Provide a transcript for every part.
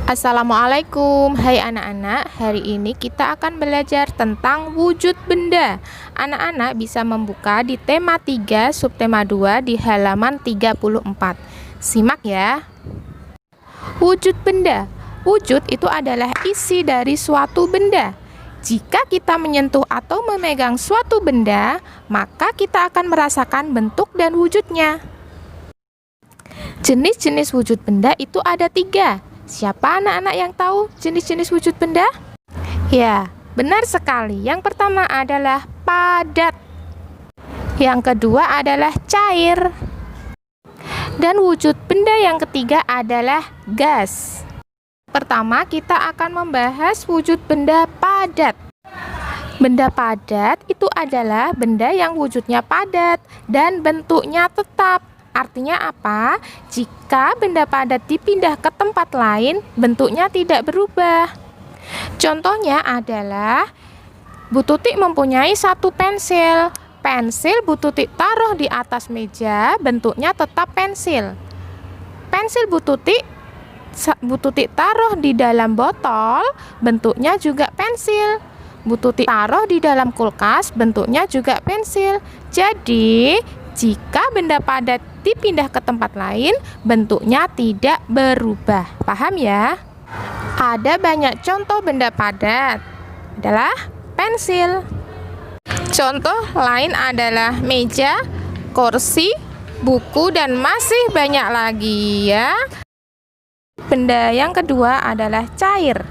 Assalamualaikum, hai anak-anak. Hari ini kita akan belajar tentang wujud benda. Anak-anak bisa membuka di tema 3, subtema 2 di halaman 34. Simak ya. Wujud benda. Wujud itu adalah isi dari suatu benda. Jika kita menyentuh atau memegang suatu benda, maka kita akan merasakan bentuk dan wujudnya. Jenis-jenis wujud benda itu ada 3. Siapa anak-anak yang tahu jenis-jenis wujud benda? Ya, benar sekali. Yang pertama adalah padat. Yang kedua adalah cair. Dan wujud benda yang ketiga adalah gas. Pertama, kita akan membahas wujud benda padat. Benda padat itu adalah benda yang wujudnya padat dan bentuknya tetap. Artinya apa? Jika benda padat dipindah ke tempat lain, bentuknya tidak berubah. Contohnya adalah Bu Tutik mempunyai satu pensil. Pensil Bu Tutik taruh di atas meja, bentuknya tetap pensil. Pensil Bu Tutik taruh di dalam botol, bentuknya juga pensil. Bu Tutik taruh di dalam kulkas, bentuknya juga pensil. Jadi, jika benda padat dipindah ke tempat lain, bentuknya tidak berubah. Paham ya? Ada banyak contoh benda padat. Adalah pensil. Contoh lain adalah meja, kursi, buku, dan masih banyak lagi ya. Benda yang kedua adalah cair.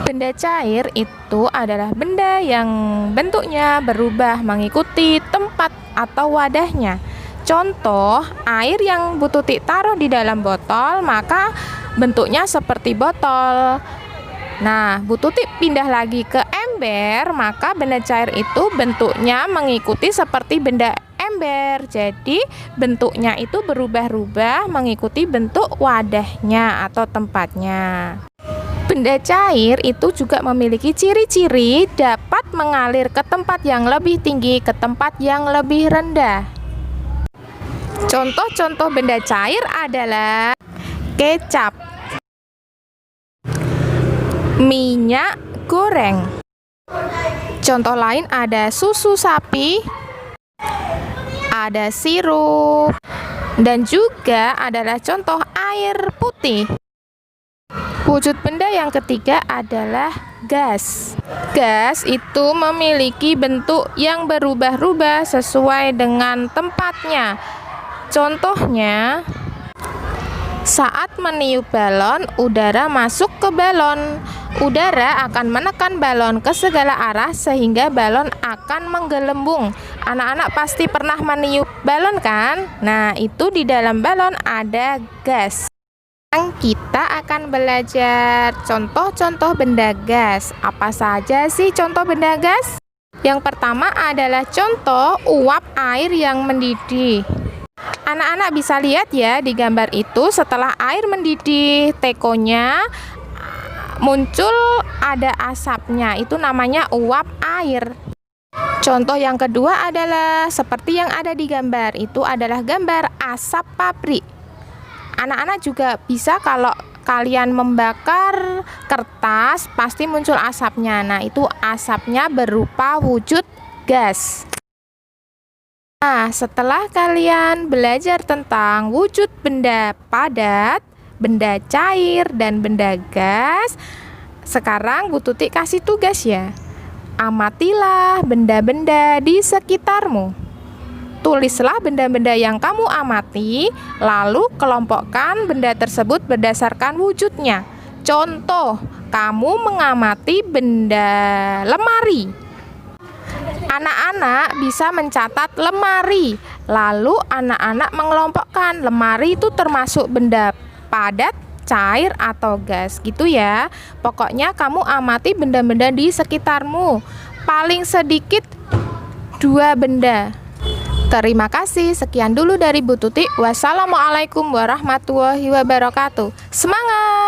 Benda cair itu adalah benda yang bentuknya berubah mengikuti tempat atau wadahnya. Contoh, air yang Bu Tutik taruh di dalam botol, maka bentuknya seperti botol. Nah, Bu Tutik pindah lagi ke ember, maka benda cair itu bentuknya mengikuti seperti benda ember. Jadi, bentuknya itu berubah-ubah mengikuti bentuk wadahnya atau tempatnya. Benda cair itu juga memiliki ciri-ciri dapat mengalir ke tempat yang lebih tinggi, ke tempat yang lebih rendah. Contoh-contoh benda cair adalah kecap, minyak goreng. Contoh lain ada susu sapi, ada sirup, dan juga adalah contoh air putih. Wujud benda yang ketiga adalah gas. Gas itu memiliki bentuk yang berubah-ubah sesuai dengan tempatnya. Contohnya, saat meniup balon, udara masuk ke balon. Udara akan menekan balon ke segala arah sehingga balon akan menggelembung. Anak-anak pasti pernah meniup balon kan? Nah, itu di dalam balon ada gas. Kita akan belajar contoh-contoh benda gas. Apa saja sih contoh benda gas? Yang pertama adalah contoh uap air yang mendidih. Anak-anak bisa lihat ya di gambar itu, setelah air mendidih, tekonya muncul ada asapnya. Itu namanya uap air. Contoh yang kedua adalah seperti yang ada di gambar. Itu adalah gambar asap pabrik. Anak-anak juga bisa kalau kalian membakar kertas, pasti muncul asapnya. Nah, itu asapnya berupa wujud gas. Nah, setelah kalian belajar tentang wujud benda padat, benda cair, dan benda gas, sekarang Bu Tutik kasih tugas ya. Amatilah benda-benda di sekitarmu. Tulislah benda-benda yang kamu amati, lalu kelompokkan benda tersebut berdasarkan wujudnya. Contoh, kamu mengamati benda lemari. Anak-anak bisa mencatat lemari, lalu anak-anak mengelompokkan lemari itu termasuk benda padat, cair, atau gas gitu ya. Pokoknya kamu amati benda-benda di sekitarmu, paling sedikit 2 benda. Terima kasih, sekian dulu dari Bu Tutik. Wassalamualaikum warahmatullahi wabarakatuh. Semangat!